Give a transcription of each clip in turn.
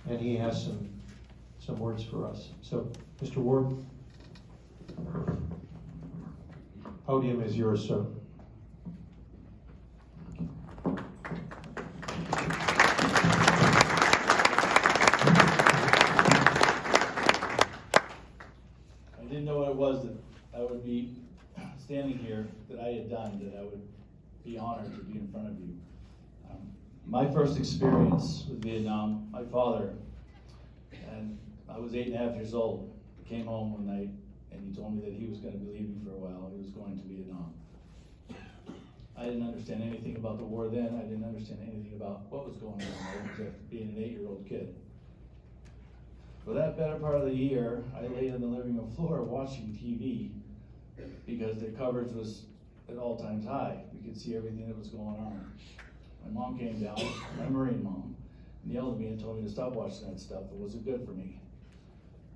and he has some words for us. So, Mr. Ward, podium is yours, sir. I didn't know what it was that I would be standing here, that I had done, that I would be honored to be in front of you. My first experience with Vietnam, my father, and I was 8.5 years old, came home one night and he told me that he was going to be leaving for a while. He was going to Vietnam. I didn't understand anything about the war then. I didn't understand anything about what was going on there, except being an 8-year-old kid. For that better part of the year, I laid on the living room floor watching TV because the coverage was at all times high. We could see everything that was going on. My mom came down, my Marine mom, and yelled at me and told me to stop watching that stuff. It wasn't good for me.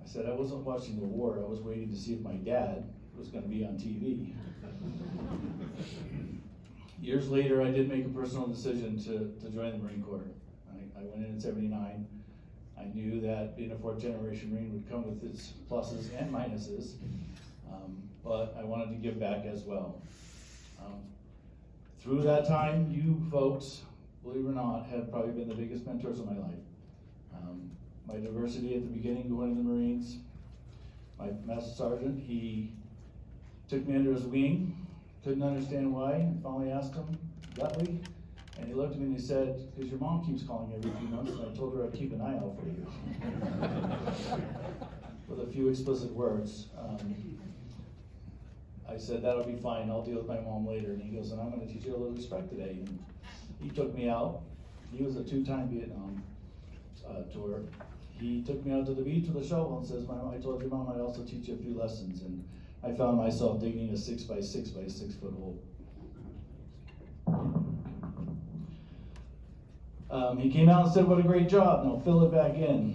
I said I wasn't watching the war. I was waiting to see if my dad was going to be on TV. Years later, I did make a personal decision to join the Marine Corps. I went in 79. I knew that being a fourth-generation Marine would come with its pluses and minuses, but I wanted to give back as well. Through that time, you folks, believe it or not, have probably been the biggest mentors of my life. My diversity at the beginning, going in the Marines, my master sergeant, he took me under his wing, couldn't understand why, and finally asked him, bluntly, and he looked at me and he said, because your mom keeps calling every few months, and I told her I'd keep an eye out for you. With a few explicit words. I said, that'll be fine, I'll deal with my mom later. And he goes, and I'm going to teach you a little respect today. And he took me out. He was a 2-time Vietnam tour. He took me out to the beach with a shovel and says, I told your mom I'd also teach you a few lessons. And I found myself digging a 6 by 6 by 6 foot hole. He came out and said, what a great job, now fill it back in.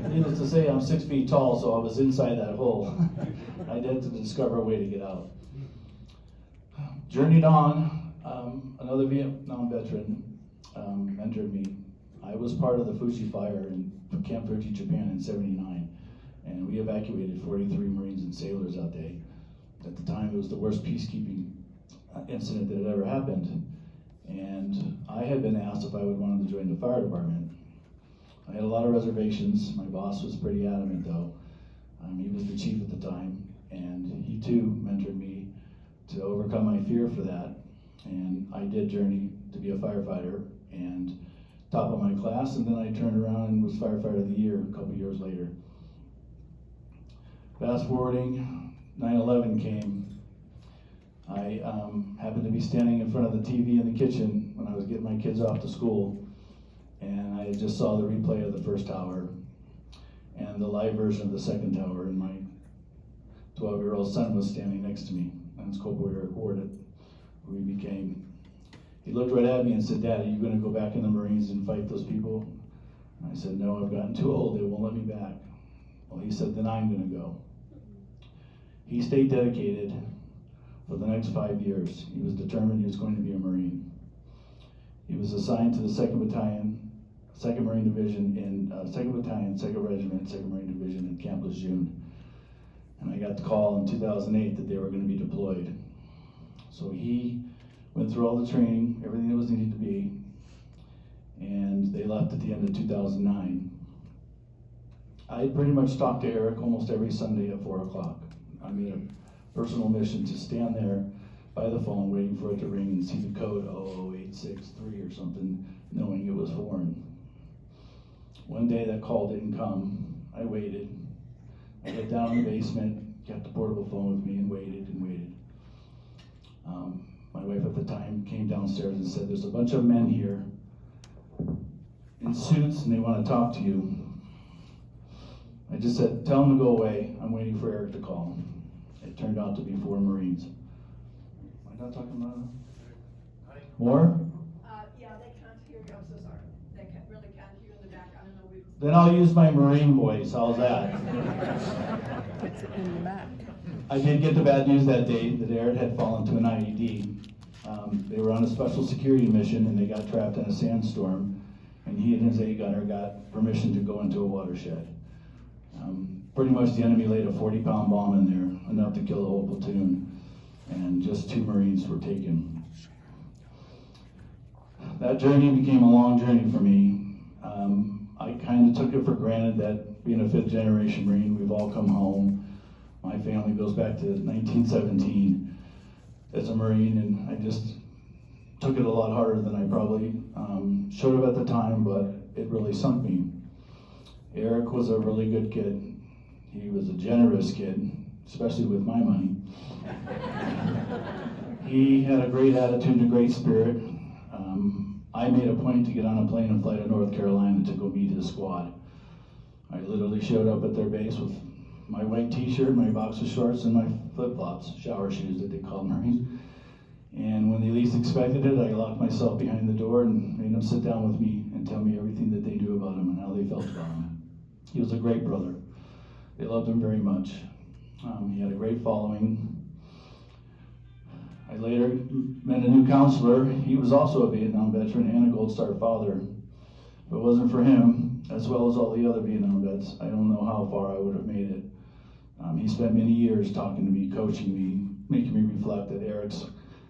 Needless to say, I'm 6 feet tall, so I was inside that hole. I had to discover a way to get out. Journeyed on, another Vietnam veteran mentored me. I was part of the Fuji fire in Camp Fuji, Japan in 79, and we evacuated 43 Marines and sailors that day. At the time, it was the worst peacekeeping incident that had ever happened. And I had been asked if I would want to join the fire department. I had a lot of reservations. My boss was pretty adamant though. He was the chief at the time, and he too mentored me to overcome my fear for that. And I did journey to be a firefighter and top of my class, and then I turned around and was firefighter of the year a couple years later. Fast forwarding, 9/11 came. I happened to be standing in front of the TV in the kitchen when I was getting my kids off to school, and I just saw the replay of the first tower and the live version of the second tower, and my 12-year-old son was standing next to me. That's Corporal Eric Ward, who he became. He looked right at me and said, Dad, are you going to go back in the Marines and fight those people? And I said, no, I've gotten too old, they won't let me back. Well, he said, then I'm going to go. He stayed dedicated for the next 5 years. He was determined he was going to be a Marine. He was assigned to the 2nd Battalion, 2nd Marine Division in 2nd Battalion, 2nd Regiment, 2nd Marine Division in Camp Lejeune. And I got the call in 2008 that they were going to be deployed. So he went through all the training, everything that was needed to be, and they left at the end of 2009. I pretty much talked to Eric almost every Sunday at 4 o'clock. I made a personal mission to stand there by the phone waiting for it to ring and see the code 00863 or something, knowing it was foreign. One day that call didn't come. I waited. I got down in the basement, kept the portable phone with me, and waited and waited. My wife at the time came downstairs and said, there's a bunch of men here in suits and they want to talk to you. I just said, tell them to go away. I'm waiting for Eric to call. It turned out to be 4 Marines. Am I not talking about it? More? Yeah, they can't hear you. I'm so sorry. They really can't hear you in the back. I don't know. Then I'll use my Marine voice. How's that? It's in the back. I did get the bad news that day that Eric had fallen to an IED. They were on a special security mission and they got trapped in a sandstorm. and he and his A gunner got permission to go into a watershed. Pretty much the enemy laid a 40-pound bomb in there, enough to kill the whole platoon, and just 2 Marines were taken. That journey became a long journey for me. I kind of took it for granted that being a 5th generation Marine, we've all come home. My family goes back to 1917 as a Marine, and I just took it a lot harder than I probably should have at the time, but it really sunk me. Eric was a really good kid. He was a generous kid, especially with my money. He had a great attitude and a great spirit. I made a point to get on a plane and fly to North Carolina to go meet his squad. I literally showed up at their base with my white t-shirt, my boxer shorts, and my flip-flops, shower shoes that they call Marines. And when they least expected it, I locked myself behind the door and made them sit down with me and tell me everything that they knew about him and how they felt about him. He was a great brother. They loved him very much. He had a great following. I later met a new counselor. He was also a Vietnam veteran and a Gold Star father. If it wasn't for him, as well as all the other Vietnam vets, I don't know how far I would have made it. He spent many years talking to me, coaching me, making me reflect that Eric's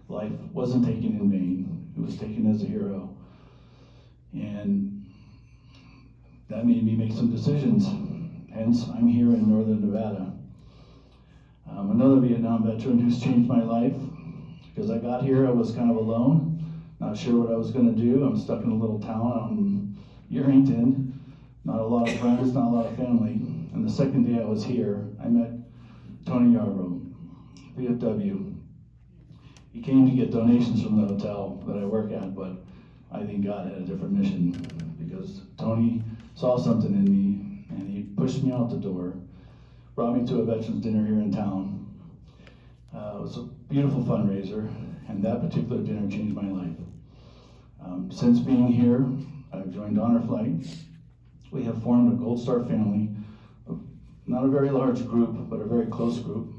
life wasn't taken in vain. It was taken as a hero. And that made me make some decisions. Hence, I'm here in Northern Nevada. Another Vietnam veteran who's changed my life. Because I got here, I was kind of alone, not sure what I was going to do. I'm stuck in a little town out in Yerington, not a lot of friends, not a lot of family. And the second day I was here, I met Tony Yarbrough, VFW. He came to get donations from the hotel that I work at, but I think God had a different mission because Tony saw something in me and he pushed me out the door, brought me to a veterans dinner here in town. It was a beautiful fundraiser, and that particular dinner changed my life. Since being here, I've joined Honor Flight. We have formed a Gold Star family, not a very large group, but a very close group.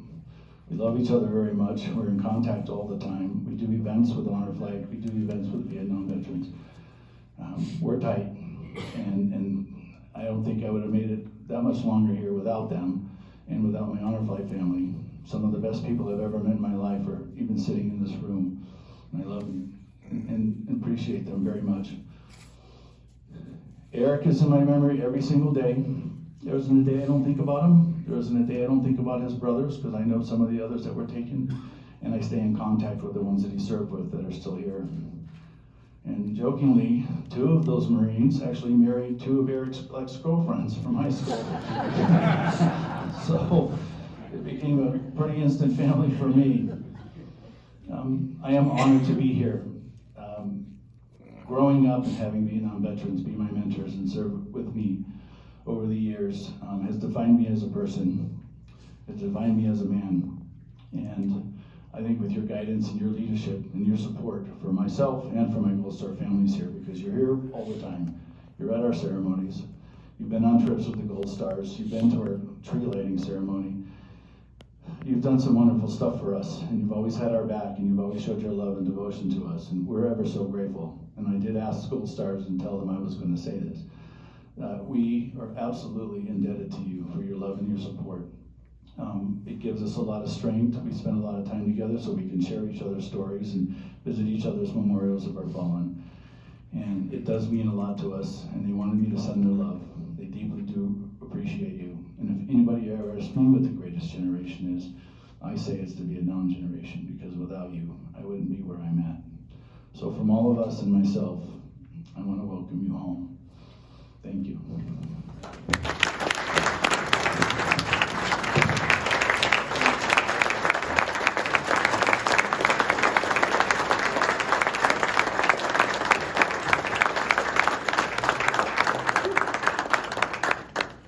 We love each other very much. We're in contact all the time. We do events with Honor Flight. We do events with Vietnam veterans. We're tight, and I don't think I would have made it that much longer here without them and without my Honor Flight family. Some of the best people I've ever met in my life are even sitting in this room. And I love them and appreciate them very much. Eric is in my memory every single day. There isn't a day I don't think about him. There isn't a day I don't think about his brothers, because I know some of the others that were taken, and I stay in contact with the ones that he served with that are still here. And jokingly, 2 of those Marines actually married 2 of Eric's ex-girlfriends from high school. So it became a pretty instant family for me. I am honored to be here. Growing up and having Vietnam veterans be my mentors and serve with me over the years has defined me as a person, has defined me as a man. And I think with your guidance and your leadership and your support for myself and for my Gold Star families here, because you're here all the time. You're at our ceremonies. You've been on trips with the Gold Stars. You've been to our tree lighting ceremony. You've done some wonderful stuff for us, and you've always had our back, and you've always showed your love and devotion to us, and we're ever so grateful. And I did ask Gold Stars and tell them I was going to say this. We are absolutely indebted to you for your love and your support. It gives us a lot of strength. We spend a lot of time together so we can share each other's stories and visit each other's memorials of our fallen. And it does mean a lot to us, and they wanted me to send their love. They deeply do appreciate you. And if anybody ever asks me what the greatest generation is, I say it's the Vietnam generation, because without you, I wouldn't be where I'm at. So from all of us and myself, I want to welcome you home. Thank you.